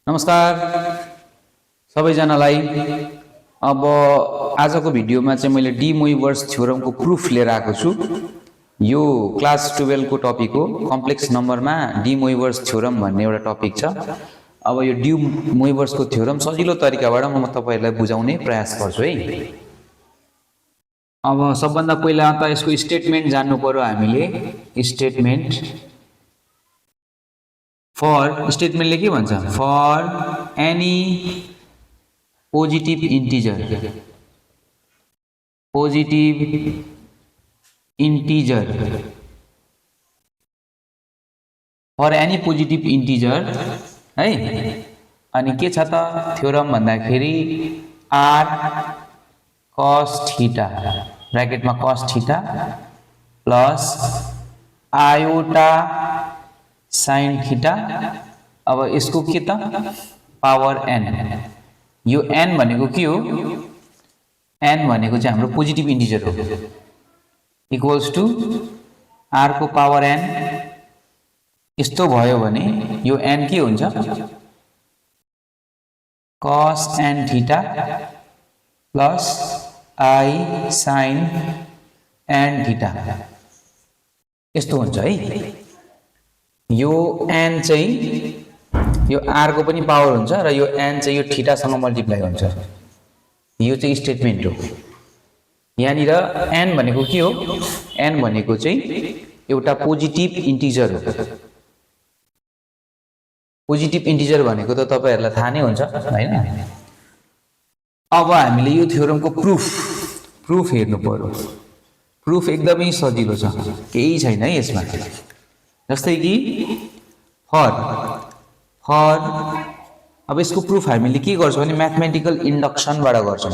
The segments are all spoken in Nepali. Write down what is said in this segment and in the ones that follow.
नमस्कार सबैजनालाई। अब आजको भिडियोमा चाहिँ मैले डी मोइभर्स थ्योरमको प्रुफ लिएर आएको छु। यो क्लास 12 को टपिक हो। कम्प्लेक्स नम्बरमा डी मोइभर्स थ्योरम भन्ने एउटा टपिक छ। अब यो डी मोइभर्सको थ्योरम सजिलो तरिकाबाट म तपाईहरुलाई बुझाउने प्रयास गर्छु है। अब सबभन्दा पहिला त यसको स्टेटमेन्ट जान्नु पर्यो हामीले। स्टेटमेन्ट फर स्टेटमेन्टले के भन्छ? For any positive integer for any positive integer है। अनि के छ त थ्योरम भन्दाखेरि आर कस थीटा ब्रैकेटमा cos theta plus iota sine theta. अब यसको के त पावर n। यो n भनेको के हो? n भनेको चाहिँ हाम्रो पोजिटिभ इन्टिजर हो। इक्वल्स टु r को पावर n। यस्तो भयो भने यो n के हुन्छ? cos n theta plus i sin n theta यस्तो हुन्छ है। यो n चाहिँ यो r को पनि पावर हुन्छ र यो n चाहिँ यो थीटा सँग मल्टिप्लाई हुन्छ। यो चाहिँ स्टेटमेन्ट हो। यहाँनिर n भनेको के हो? n भनेको चाहिँ एउटा पोजिटिभ इन्टिजर हो। पोजिटिभ इन्टिजर भनेको त तपाईहरुलाई थाहा नै हुन्छ हैन। अब हामीले यो थ्योरमको प्रुफ हेर्नु पर्यो। प्रुफ एकदमै सजिलो छ, केही छैन है यसमा। जस्तै कि फर अब यसको प्रुफ हामीले के गर्छौं भने म्याथमेटिकल इन्डक्सनबाट गर्छौं।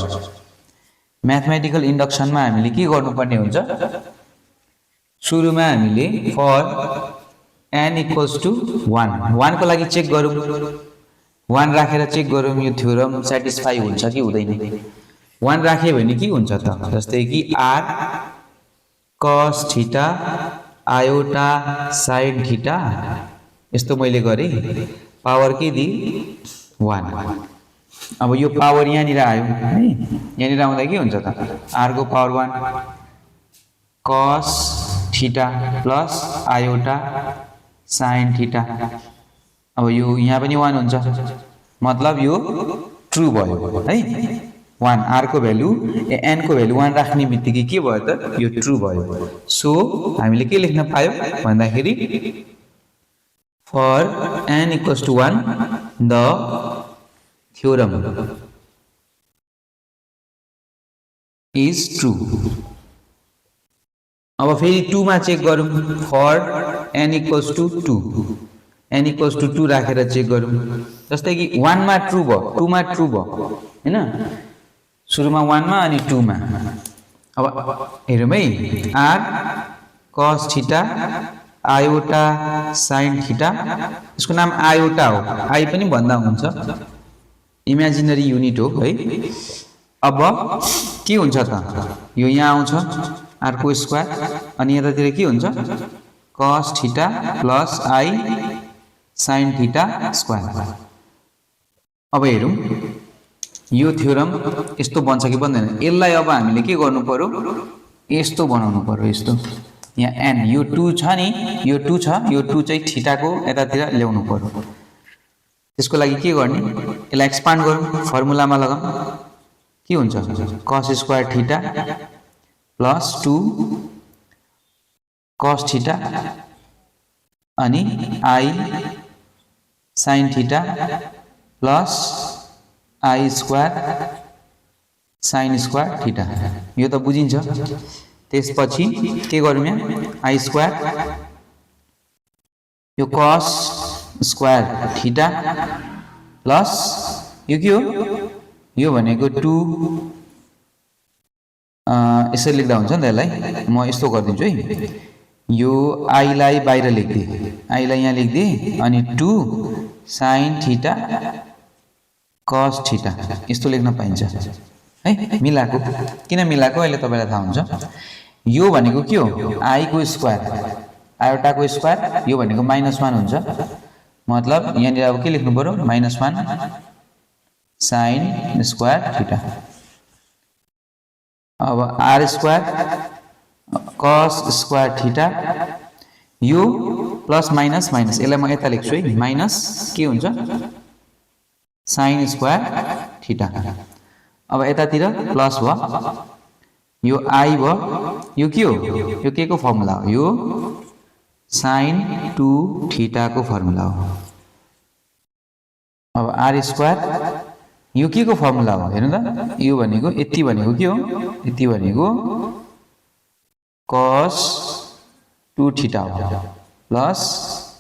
म्याथमेटिकल इन्डक्सनमा हामीले के गर्नुपर्ने हुन्छ? सुरुमा हामीले फर n इक्वल्स टु 1 को लागि चेक गरौँ। 1 राखेर चेक गरौँ यो थ्योरम सेटिस्फाई हुन्छ कि हुँदैन। 1 राखे भने के हुन्छ त? जस्तै कि r cos theta iota sine theta यस्तो मैले गरे। पावर के दि 1। अब यो पावर यहाँनिर आयो है। यहाँनिर आउँदा के हुन्छ त? r को power 1 cos theta plus iota sine theta. अब यो यहाँ पनि 1 हुन्छ, मतलब यो ट्रू भयो है। 1 r को भ्यालु n को भ्यालु 1 राख्ने बित्तिकै के भयो त? यो ट्रू भयो। सो हामीले के लेख्न पायौ भन्दाखेरि for n equals to 1 the theorem is true. अब फेरि 2 मा चेक गरौँ। For n equals to 2 n equals to 2 राखेर चेक गरौँ। जस्तै कि 1 मा ट्रू भयो, 2 मा ट्रू भयो हैन। सुरुमा 1 मा अनि 2 मा। अब हेरौँ है। r cos theta iota sine theta. यसको नाम आयोटा हो, आई पनि भन्दा हुन्छ, इमेजिनरी युनिट हो है। अब के हुन्छ त? यो यहाँ आउँछ r को स्क्वायर अनि यतातिर के हुन्छ? cos theta plus i sin theta square. अब हेरौँ यो थ्योरम यस्तो बन्छ कि बन्दैन। यसलाई अब हामीले के गर्नु पर्यो? यस्तो बनाउनु पर्यो। यस्तो यहाँ n यो 2 छ नि, यो 2 छ, यो 2 चाहिँ थीटाको यतातिर ल्याउनु पर्यो। त्यसको लागि के गर्ने? यसलाई एक्सपान्ड गरौँ, फर्मुलामा लगाऊ। के हुन्छ? cos square theta plus 2 cos theta अनि i sin theta plus i square sin square theta. यो त बुझिन्छ। त्यसपछि के गरौँ? यहाँ i स्क्वायर यो cos स्क्वायर थीटा प्लस यो के हो? यो भनेको 2 यसरी लेख्दा हुन्छ नि त। यसलाई म यस्तो गरिदिन्छु है। यो i लाई बाहिर लेख्दिए, i लाई यहाँ लेख्दिए अनि 2 sin थीटा cos थीटा यस्तो लेख्न पाइन्छ है। मिलाएको किन मिलाएको अहिले तपाईलाई थाहा हुन्छ। यो भनेको के हो? i को स्क्वायर आयोटा को स्क्वायर, यो भनेको -1 हुन्छ मतलब यहाँनिर अब के लेख्नु पर्यो -1 sin स्क्वायर थीटा। अब r square cos square theta यो प्लस माइनस माइनस यसलाई म यता लेख्छु है माइनस के हुन्छ sin स्क्वायर थीटा। अब यतातिर प्लस भयो यो i भयो यो के हो यो के को फर्मुला हो यो sin 2 थीटा को फर्मुला हो। अब r स्क्वायर यो के को फर्मुला हो हेर्नु त यो भनेको यति भनेको के हो यति भनेको cos 2 थीटा हो प्लस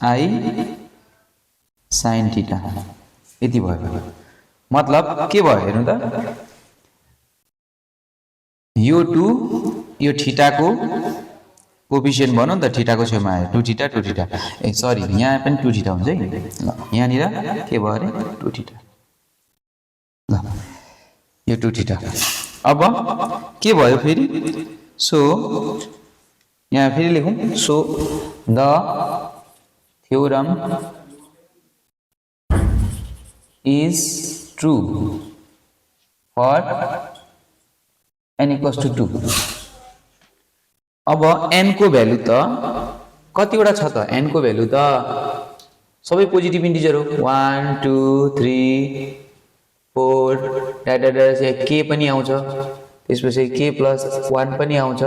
i sin थीटा यति भयो। मतलब के भयो हेर्नु त यो 2 यो थीटा को कोएफिसिएन्ट भनौं त थीटा को छेउमा आयो 2 थीटा ए सरी यहाँ पनि 2 थीटा हुन्छ है ल यहाँनिर के भयो रे 2 थीटा ल यो 2 थीटा। अब के भयो फेरि सो यहाँ फेरि लेखौं so the theorem is true for n equals to 2। अब n को भ्यालु त कतिवटा छ त n को भ्यालु त सबै पोजिटिभ इन्टिजर हो 1 2 3 4 डाटा k पनि आउँछ त्यसपछि k + 1 पनि आउँछ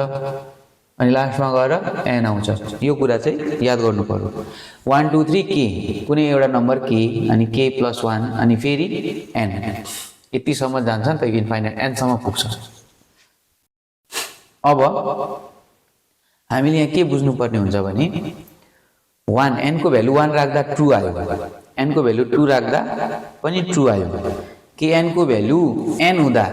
अनि लास्टमा गएर n आउँछ। यो कुरा चाहिँ याद गर्नु पर्यो 1 2 3 k कुनै एउटा नम्बर k अनि k + 1 अनि फेरि n यति सम्म जान्छ नि त इन्फाइनाइट n सम्म पुग्छ। अब हामीले यहाँ के बुझ्नु पर्ने हुन्छ भने 1 n को भ्यालु 1 राख्दा ट्रु आयो n को भ्यालु 2 राख्दा पनि ट्रु आयो के n को भ्यालु n हुँदा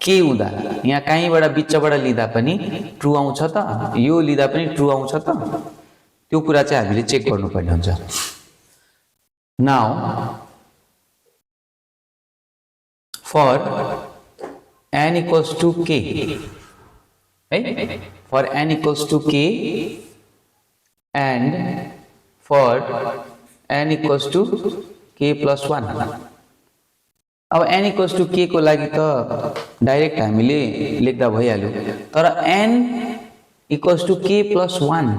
के हुँदा यहाँ कहीँबाट बिचबाट लिँदा पनि ट्रु आउँछ त यो लिँदा पनि ट्रु आउँछ त त्यो कुरा चाहिँ हामीले चेक गर्नुपर्ने हुन्छ। Now for n equals to k है for n equals to k and for n equals to k + 1। अब n equals to k को लागि त डाइरेक्ट हामीले लेख्दा भइहाल्यो तर n equals to k + 1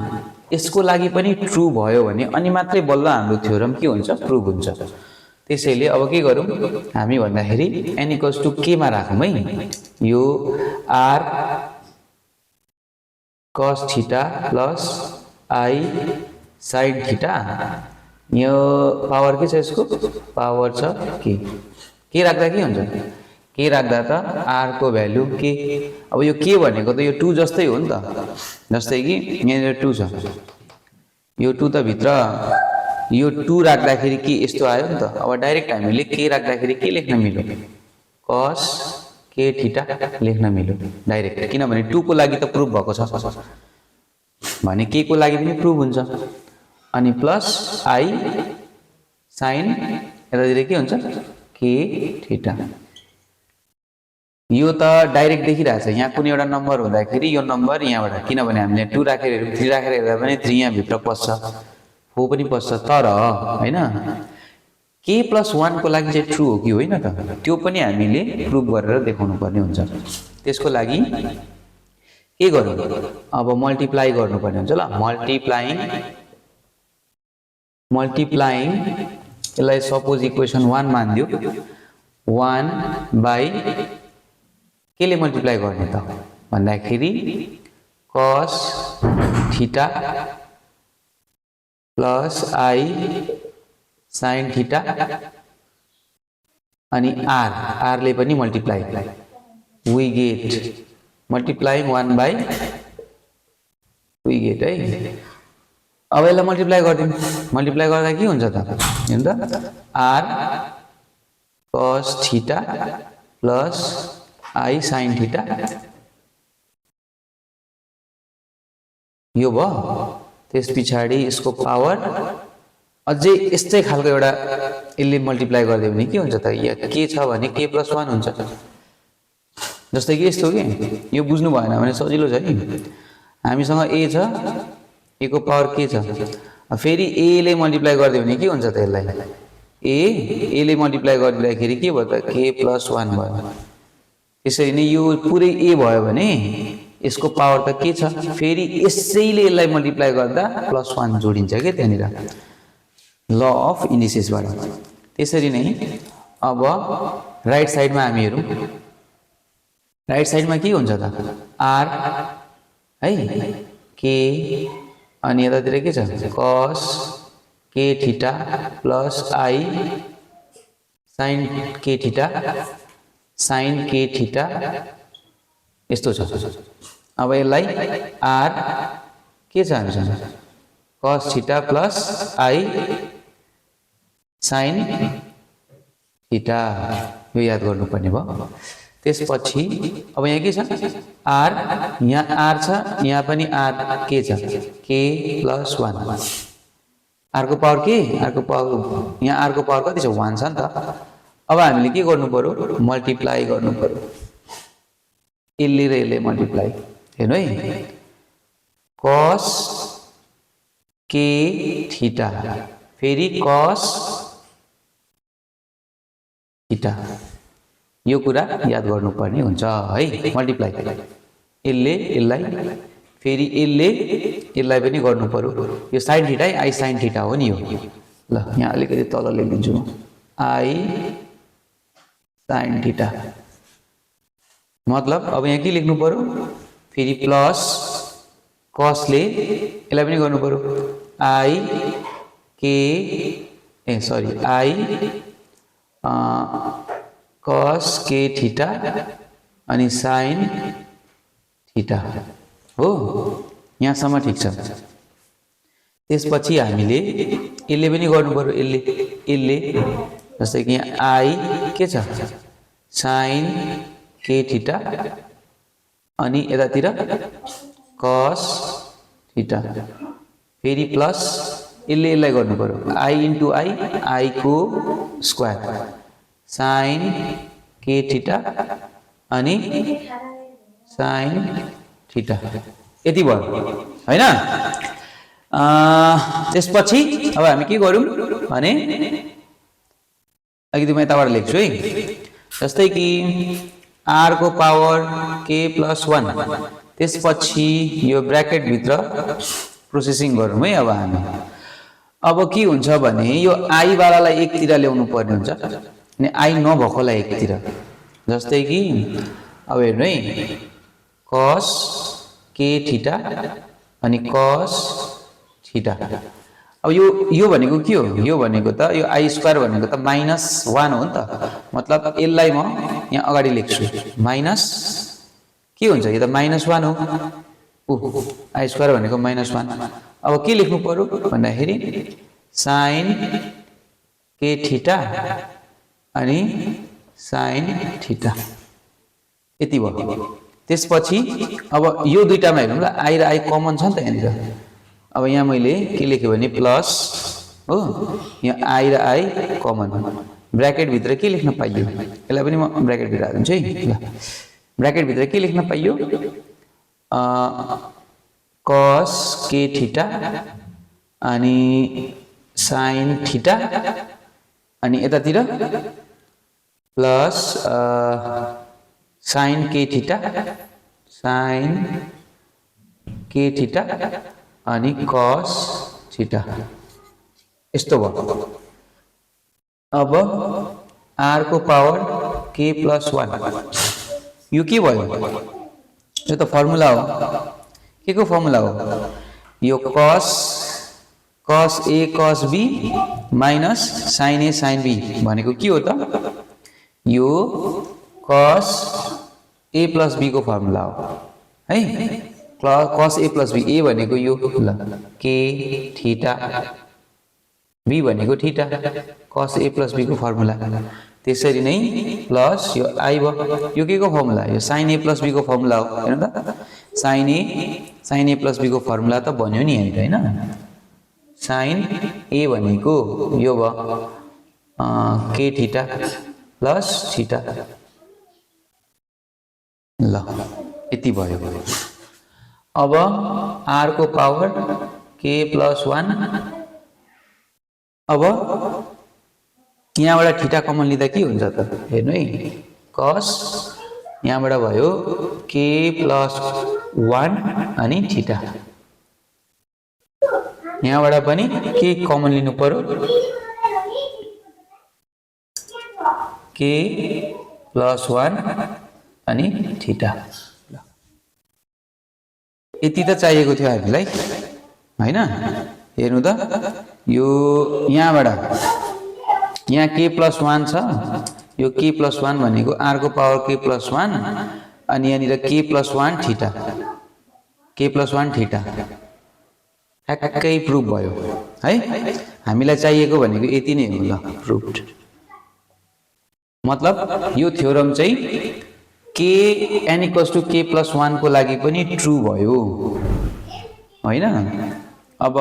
यसको लागि पनि ट्रु भयो भने अनि मात्रै बल्ल हाम्रो थ्योरम के हुन्छ प्रुभ हुन्छ। त्यसैले अब के गरौँ हामी भन्दाखेरि n equals to k मा राखौँ है यो r cos theta plus i sin theta यो पावर के छ यसको पावर छ के राख्दा के हुन्छ के राख्दा त r को भ्यालु के अब यो के भनेको त यो 2 जस्तै हो नि त जस्तै कि यहाँ 2 छ यो 2 त भित्र यो 2 राख्दाखेरि के यस्तो आयो नि त। अब डाइरेक्ट हामीले के राख्दाखेरि के लेख्न मिल्यो cos k थीटा लेख्न मिल्यो डाइरेक्ट किनभने 2 को लागि त प्रुफ भएको छ भने k को लागि पनि प्रुफ हुन्छ अनि प्लस i sin यतातिर के हुन्छ k थीटा यो त डाइरेक्ट देखिरहेछ यहाँ कुनै एउटा नम्बर हुँदाखेरि यो नम्बर यहाँबाट किनभने हामीले 2 राखेर 3 राखेर हेर्दा पनि 3 यहाँ भित्र पस्छ 4 पनि पस्छ तर हैन k + 1 को लागि चाहिँ ट्रु हो कि होइन त त्यो पनि हामीले प्रुफ गरेर देखाउनु पर्ने हुन्छ। त्यसको लागि के गर्नु अब मल्टिप्लाई गर्नुपर्ने हुन्छ ल मल्टिप्लाइङ यसलाई सपोज इक्वेसन 1 मान्दियो 1 के ले मल्टिप्लाई गर्ने त भन्दाखेरि cos theta plus i sin theta अनि r ले पनि multiply we get multiplying 1 by we get है। अब यसलाई मल्टिप्लाई गर्दियौ मल्टिप्लाई गर्दा के हुन्छ त हेर्नु त r cos theta plus i sin theta यो भयो त्यसपछि यसको पावर अझै यस्तै खालको एउटा यसले मल्टिप्लाई गर्दियो भने के हुन्छ त यहाँ के छ भने k + 1 हुन्छ जस्तै कि यस्तो के यो बुझ्नु भएन भने सजिलो छ नि हामीसँग a छ a को पावर के छ फेरि ए ले मल्टिप्लाई गरिदियो भने के हुन्छ त यसलाई ए ले मल्टिप्लाई गरिदिँदाखेरि के भयो त k + 1 भयो त्यसरी नै यो पुरै ए भयो भने यसको पावर त के छ फेरि यसैले यसलाई मल्टिप्लाई गर्दा +1 जोडिन्छ के त्यहाँनिर ल अफ इन्डिसेसबाट त्यसरी नै अब राइट साइडमा हामी हेरौँ राइट साइडमा के हुन्छ त r है k अनि यतातिर के छ cos k theta plus i sin k theta sin k theta यस्तो छ अब यसलाई r के छ हामीसँग cos theta plus i sin theta यो याद गर्नुपर्ने भयो त्यसपछि अब यहाँ के छ r यहाँ r छ यहाँ पनि r के छ k + 1 r को पावर के r को पावर यहाँ r को पावर कति छ 1 छ नि त अब हामीले के गर्नु पर्यो मल्टिप्लाई गर्नु पर्यो यसले र यसले मल्टिप्लाई हेर्नु है cos k थीटा फेरि cos थीटा यो कुरा याद गर्नुपर्ने हुन्छ है मल्टिप्लाई यसले यसलाई फेरि यसले यसलाई पनि गर्नु पर्यो यो sin थीटा है i sin थीटा हो नि यो ल यहाँ अलिकति तल लेखिदिन्छु i sin थीटा मतलब अब यहाँ के लेख्नु पर्यो फेरि प्लस cosले यसलाई पनि गर्नु पर्यो i k i cos k theta अनि sin थीटा हो यहाँसम्म ठिक छ त्यसपछि हामीले यसले पनि गर्नु पर्यो यसले जस्तै कि यहाँ i के छ sin k थीटा अनि यतातिर cos थीटा फेरि प्लस यसले यसलाई गर्नु पर्यो i * i को स्क्वायर sin k थीटा अनि sin थीटा यति भयो हैन त्यसपछि अब हामी के गरौँ भने अघि म यताबाट लेख्छु है जस्तै कि r को पावर k + 1 त्यसपछि यो ब्र्याकेट भित्र प्रोसेसिङ गरौँ है अब हामी अब के हुन्छ भने यो i वालालाई एकतिर ल्याउनु पर्ने हुन्छ अनि i नभएकोलाई एकतिर जस्तै कि अब हेर्नु है cos k थीटा अनि cos थीटा अब यो भनेको के हो यो भनेको त यो i स्क्वायर भनेको त -1 हो नि त मतलब यसलाई म यहाँ अगाडि लेख्छु माइनस के हुन्छ यो त -1 हो i स्क्वायर भनेको -1 अब के लेख्नु पर्यो भन्दाखेरि sin k थीटा अनि sin थीटा यति भयो त्यसपछि अब यो दुईटामा हेरौँ ल i र i कमन छ नि त यहाँनिर अब यहाँ मैले के लेखेँ भने प्लस हो यहाँ i र i कमन ब्र्याकेट भित्र के लेख्न पाइयो यसलाई पनि म ब्र्याकेट भित्र हाल्दिन्छु है ल ब्र्याकेट भित्र के लेख्न पाइयो cos k थीटा अनि sin थीटा अनि यतातिर प्लस sin k थीटा अनि cos थीटा यस्तो भयो अब r को पावर k + 1 यो के भयो यो त फर्मुला हो के को फर्मुला हो यो cos a cos b minus sin a sin b भनेको के हो त यो cos a + b को फर्मुला हो है cos a + b a भनेको यो ल k थीटा b भनेको थीटा cos a + b को फर्मुला त्यसरी नै प्लस यो i भयो यो के को फर्मुला यो sin a + b को फर्मुला हो हैन त sin a + b को फर्मुला त बन्यो नि हैन हैन sin a भनेको यो भयो k थीटा प्लस थीटा ल यति भयो अब r को पावर k + 1 अब यहाँबाट थीटा कमन लिँदा के हुन्छ त हेर्नु है cos यहाँबाट भयो k + 1 अनि थीटा यहाँबाट पनि के कमन लिनु पर्यो k + 1 अनि थीटा यति त चाहिएको थियो हामीलाई हैन हेर्नु त यो यहाँबाट यहाँ k + 1 छ यो k + 1 भनेको r को पावर k + 1 अनि यहाँनिर k + 1 थीटा k + 1 थीटा ठ्याक्कै प्रुफ भयो है हामीलाई चाहिएको भनेको यति नै हो ल प्रुफ्ड मतलब यो थ्योरम चाहिँ k n = k + 1 को लागि पनि ट्रू भयो हैन अब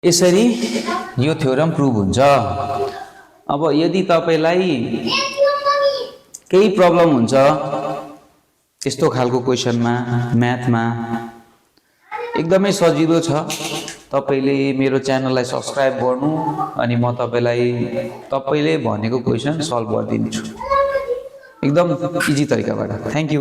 यसरी यो थ्योरम प्रुभ हुन्छ अब यदि तपाईलाई केही प्रब्लम हुन्छ यस्तो खालको क्वेशनमा म्याथमा एकदमै सजिलो छ तपाईले मेरो च्यानललाई सब्स्क्राइब गर्नु अनि म तपाईले भनेको क्वेशन सल्भ गरिदिन्छु एकदम इजी तरिकाबाट थ्यांक यू